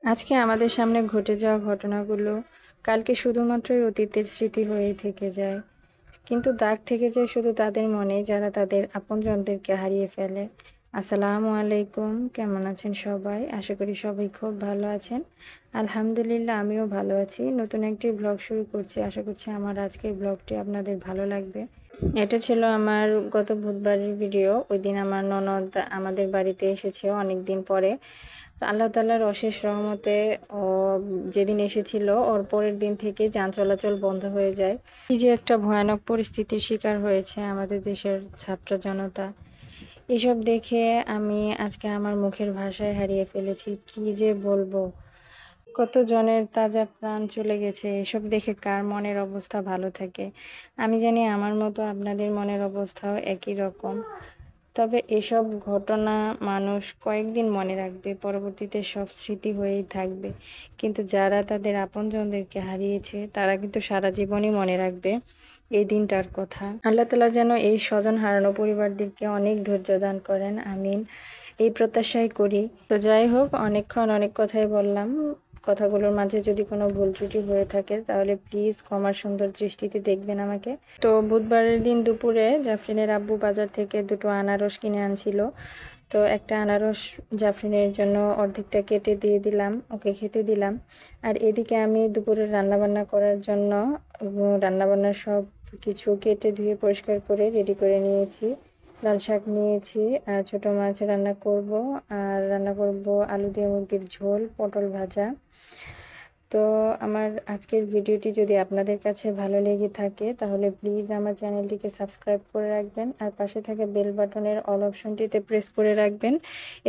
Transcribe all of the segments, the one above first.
আজকে আমাদের সামনে ঘটে যাওয়া ঘটনাগুলো কালকে শুধুমাত্রই অতীতের স্মৃতি হয়েই থেকে যায়, কিন্তু দাগ থেকে যায় শুধু তাদের মনে যারা তাদের আপনজনদেরকে হারিয়ে ফেলে। আসসালামু আলাইকুম, কেমন আছেন সবাই? আশা করি সবাই খুব ভালো আছেন। আলহামদুলিল্লাহ, আমিও ভালো আছি। নতুন একটি ব্লগ শুরু করছি, আশা করছি আমার আজকের ব্লগটি আপনাদের ভালো লাগবে। এটা ছিল আমার গত বুধবারের ভিডিও। ওই দিন আমার ননদ আমাদের বাড়িতে এসেছে অনেক দিন পরে। তো আল্লাহ তাআলার অশেষ রহমতে ও যেদিন এসেছিল ওর পরের দিন থেকে যান চলাচল বন্ধ হয়ে যায়। কি যে একটা ভয়ানক পরিস্থিতির শিকার হয়েছে আমাদের দেশের ছাত্র জনতা, এসব দেখে আমি আজকে আমার মুখের ভাষায় হারিয়ে ফেলেছি। কি যে বলবো, কত জনের তাজা প্রাণ চলে গেছে। এসব দেখে কার মনের অবস্থা ভালো থাকে? আমি জানি আমার মতো আপনাদের মনের অবস্থাও একই রকম। তবে এসব ঘটনা মানুষ কয়েকদিন মনে রাখবে, পরবর্তীতে সব স্মৃতি হয়েই থাকবে। কিন্তু যারা তাদের আপনজনদেরকে হারিয়েছে তারা কিন্তু সারা জীবনই মনে রাখবে এই দিনটার কথা। আল্লাহ তাআলা যেন এই স্বজন হারানো পরিবারদেরকে অনেক ধৈর্য দান করেন, আমিন। এই প্রত্যাশাই করি। তো যাই হোক, অনেকক্ষণ অনেক কথাই বললাম। কথাগুলোর মাঝে যদি কোনো ভুল ত্রুটি হয়ে থাকে তাহলে প্লিজ ক্ষমার সুন্দর দৃষ্টিতে দেখবেন আমাকে। তো বুধবারের দিন দুপুরে জাফরিনের আব্বু বাজার থেকে দুটো আনারস কিনে আনছিল। তো একটা আনারস জাফরিনের জন্য অর্ধেকটা কেটে দিয়ে দিলাম, ওকে খেতে দিলাম। আর এদিকে আমি দুপুরে রান্নাবান্না করার জন্য রান্নাবান্নার সব কিছু কেটে ধুয়ে পরিষ্কার করে রেডি করে নিয়েছি। লাল শাক নিয়েছি, আর ছোটো মাছ রান্না করব। আর রান্না করব আলু দিয়ে মুরগির ঝোল, পটল ভাজা। তো আমার আজকের ভিডিওটি যদি আপনাদের কাছে ভালো লেগে থাকে তাহলে প্লিজ আমার চ্যানেলটিকে সাবস্ক্রাইব করে রাখবেন, আর পাশে থাকা বেল বাটনের অল অপশনটিতে প্রেস করে রাখবেন।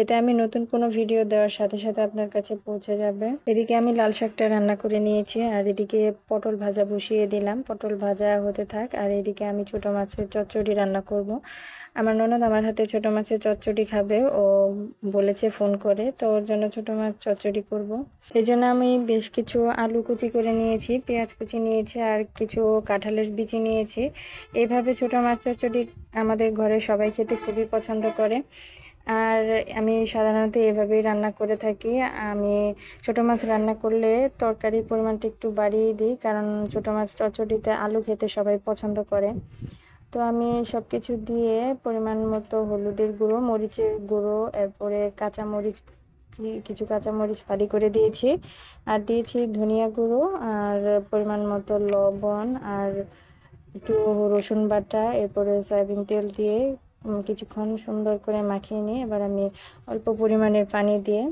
এতে আমি নতুন কোনো ভিডিও দেওয়ার সাথে সাথে আপনার কাছে পৌঁছে যাবে। এদিকে আমি লাল শাকটা রান্না করে নিয়েছি, আর এদিকে পটল ভাজা বসিয়ে দিলাম। পটল ভাজা হতে থাক, আর এদিকে আমি ছোটো মাছের চচ্চড়ি রান্না করব। আমার ননদ আমার হাতে ছোটো মাছের চচ্চড়ি খাবে, ও বলেছে ফোন করে, তো ওর জন্য ছোটো মাছ চচ্চড়ি করব। এই জন্য আমি বেশ কিছু আলু কুচি করে নিয়েছি, পেঁয়াজ কুচি নিয়েছি, আর কিছু কাঁঠালের বিচি নিয়েছি। এইভাবে ছোটো মাছ চচ্চড়ি আমাদের ঘরে সবাই খেতে খুবই পছন্দ করে। আর আমি সাধারণত এভাবেই রান্না করে থাকি। আমি ছোটো মাছ রান্না করলে তরকারির পরিমাণটা একটু বাড়িয়ে দিই, কারণ ছোটো মাছ চচ্চড়িতে আলু খেতে সবাই পছন্দ করে। তো আমি সব কিছু দিয়ে পরিমাণ মতো হলুদের গুঁড়ো, মরিচের গুঁড়ো, এরপরে কাঁচামরিচ, কিছু কাঁচামরিচ ফালি করে দিয়েছি, আর দিয়েছি ধনিয়া গুঁড়ো, আর পরিমাণ মতো লবণ, আর একটু রসুন বাটা, এরপরে সয়াবিন তেল দিয়ে কিছুক্ষণ সুন্দর করে মাখিয়ে নিয়ে এবার আমি অল্প পরিমাণের পানি দিয়ে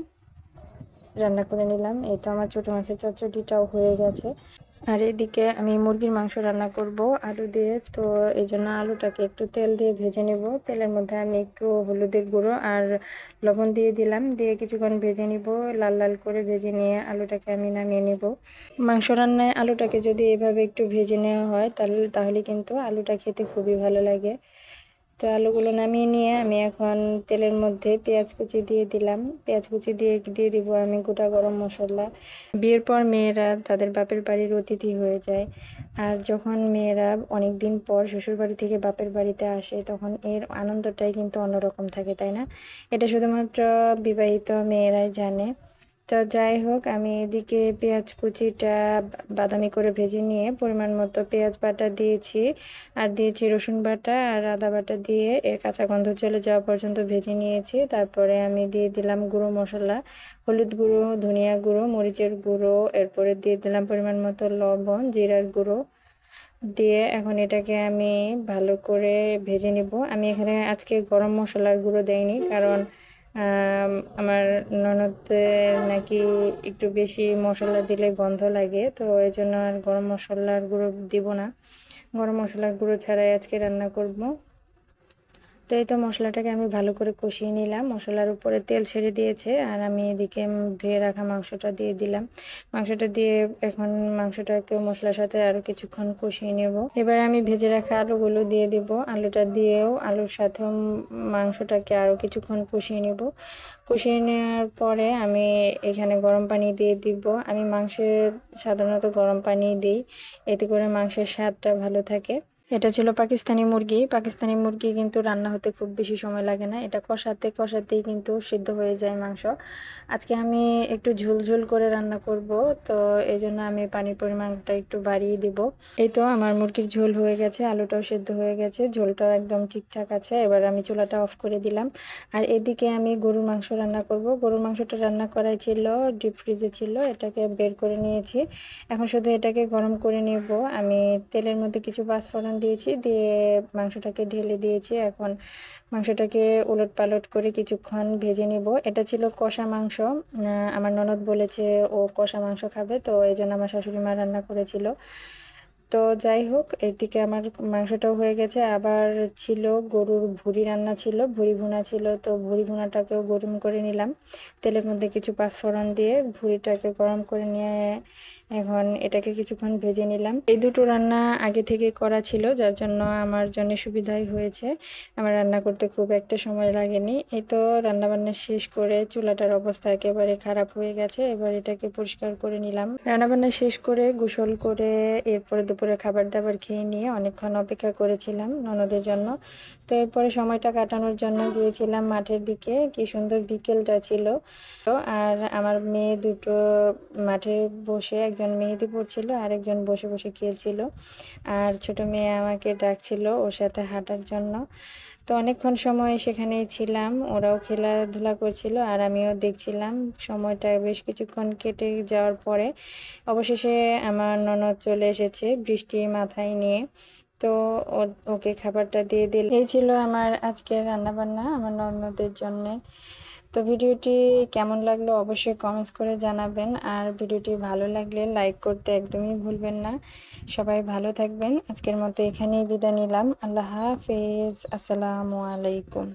রান্না করে নিলাম। এই তো আমার ছোটো মাছের চচ্চড়িটাও হয়ে গেছে। আর এদিকে আমি মুরগির মাংস রান্না করব আলু দিয়ে। তো এই জন্য আলুটাকে একটু তেল দিয়ে ভেজে নেব। তেলের মধ্যে আমি একটু হলুদের গুঁড়ো আর লবণ দিয়ে দিলাম, দিয়ে কিছুক্ষণ ভেজে নিব। লাল লাল করে ভেজে নিয়ে আলুটাকে আমি নামিয়ে নেব। মাংস রান্নায় আলুটাকে যদি এভাবে একটু ভেজে নেওয়া হয় তাহলে কিন্তু আলুটা খেতে খুবই ভালো লাগে। তো আলুগুলো নামিয়ে নিয়ে আমি এখন তেলের মধ্যে পেঁয়াজ কুচি দিয়ে দিলাম। পেঁয়াজ কুচি দিয়ে দিয়ে দিব আমি গোটা গরম মশলা। বিয়ের পর মেয়েরা তাদের বাপের বাড়ির অতিথি হয়ে যায়, আর যখন মেয়েরা অনেক দিন পর শ্বশুর বাড়ি থেকে বাপের বাড়িতে আসে তখন এর আনন্দটাই কিন্তু অন্যরকম থাকে, তাই না? এটা শুধুমাত্র বিবাহিত মেয়েরাই জানে। তো যাই হোক, আমি এদিকে পেঁয়াজ কুচিটা বাদামি করে ভেজে নিয়ে পরিমাণ মতো পেঁয়াজ বাটা দিয়েছি, আর দিয়েছি রসুন বাটা আর আদা বাটা দিয়ে এর কাঁচা গন্ধ চলে যাওয়া পর্যন্ত ভেজে নিয়েছি। তারপরে আমি দিয়ে দিলাম গুঁড়ো মশলা, হলুদ গুঁড়ো, ধনিয়া গুঁড়ো, মরিচের গুঁড়ো, এরপরে দিয়ে দিলাম পরিমাণ মতো লবণ, জিরার গুঁড়ো দিয়ে এখন এটাকে আমি ভালো করে ভেজে নিব। আমি এখানে আজকে গরম মশলার গুঁড়ো দেইনি, কারণ আমার ননদের নাকি একটু বেশি মশলা দিলে গন্ধ লাগে, তো এই জন্য আর গরম মশলার গুঁড়ো দিব না। গরম মশলার গুঁড়ো ছাড়াই আজকে রান্না করব। তো এই তো মশলাটাকে আমি ভালো করে কষিয়ে নিলাম। মশলার উপরে তেল ছেড়ে দিয়েছে, আর আমি এদিকে ধুয়ে রাখা মাংসটা দিয়ে দিলাম। মাংসটা দিয়ে এখন মাংসটাকে মশলার সাথে আরও কিছুক্ষণ কষিয়ে নেব। এবার আমি ভেজে রাখা আলুগুলো দিয়ে দিব। আলুটা দিয়েও আলুর সাথেও মাংসটাকে আরও কিছুক্ষণ কষিয়ে নেব। কষিয়ে নেওয়ার পরে আমি এখানে গরম পানি দিয়ে দিব। আমি মাংসে সাধারণত গরম পানি দিই, এতে করে মাংসের স্বাদটা ভালো থাকে। এটা ছিল পাকিস্তানি মুরগি। পাকিস্তানি মুরগি কিন্তু রান্না হতে খুব বেশি সময় লাগে না। এটা কষাতে কষাতেই কিন্তু সিদ্ধ হয়ে যায় মাংস। আজকে আমি একটু ঝোল ঝোল করে রান্না করব, তো এই জন্য আমি পানির পরিমাণটা একটু বাড়িয়ে দিব। এই তো আমার মুরগির ঝোল হয়ে গেছে, আলুটাও সেদ্ধ হয়ে গেছে, ঝোলটাও একদম ঠিকঠাক আছে। এবার আমি চুলাটা অফ করে দিলাম। আর এদিকে আমি গরুর মাংস রান্না করব। গরুর মাংসটা রান্না করাই ছিল, ডিপ ফ্রিজে ছিল, এটাকে বের করে নিয়েছি। এখন শুধু এটাকে গরম করে নেব। আমি তেলের মধ্যে কিছু পাঁচফোড়ন দিয়েছি, দিয়ে মাংসটাকে ঢেলে দিয়েছি। এখন মাংসটাকে উলট পালট করে কিছুক্ষণ ভেজে নিব। এটা ছিল কষা মাংস। আমার ননদ বলেছে ও কষা মাংস খাবে, তো এই জন্য আমার শাশুড়ি মা রান্না করেছিল। তো যাই হোক, এদিকে আমার মাংসটাও হয়ে গেছে। আবার ছিল গরুর ভুঁড়ি রান্না ছিল, ভুঁড়ি ভুনা ছিল, তো ভুঁড়ি ভুনাটাকেও গরম করে নিলাম তেলের মধ্যে কিছু পাঁচফোড়ন দিয়ে। ভুঁড়িটাকে গরম করে নিয়ে এখন এটাকে কিছুক্ষণ ভেজে নিলাম। এই দুটো রান্না আগে থেকে করা ছিল, যার জন্য আমার জন্য সুবিধাই হয়েছে। আমার রান্না করতে খুব একটা সময় লাগেনি। এই তো রান্নাবান্না শেষ করে চুলাটার অবস্থা একেবারে খারাপ হয়ে গেছে। এবার এটাকে পরিষ্কার করে নিলাম। রান্নাবান্না শেষ করে গোসল করে এরপরে দুপুরে খাবার দাবার খেয়ে নিয়ে অনেকক্ষণ অপেক্ষা করেছিলাম ননদের জন্য। তো এরপরে সময়টা কাটানোর জন্য গিয়েছিলাম মাঠের দিকে। কি সুন্দর বিকেলটা ছিল। তো আর আমার মেয়ে দুটো মাঠে বসে, একজন মেহেদি পড়ছিল আর একজন বসে বসে খেলছিল। আর ছোট মেয়ে আমাকে ডাকছিল ওর সাথে হাঁটার জন্য। তো অনেকক্ষণ সময় সেখানেই ছিলাম, ওরাও খেলাধুলা করছিল আর আমিও দেখছিলাম। সময়টা বেশ কিছুক্ষণ কেটে যাওয়ার পরে অবশেষে আমার ননদ চলে এসেছে বৃষ্টি মাথায় নিয়ে। তো ওকে খাবারটা দিয়ে দিল। এই ছিল আমার আজকের রান্নাবান্না আমার ননদের জন্যে। তো ভিডিওটি কেমন লাগলো অবশ্যই কমেন্টস করে জানাবেন। আর ভিডিওটি ভালো লাগলে লাইক করতে একদমই ভুলবেন না। সবাই ভালো থাকবেন। আজকের মতো এখানেই বিদায় নিলাম। আল্লাহ হাফেজ। আসসালামু আলাইকুম।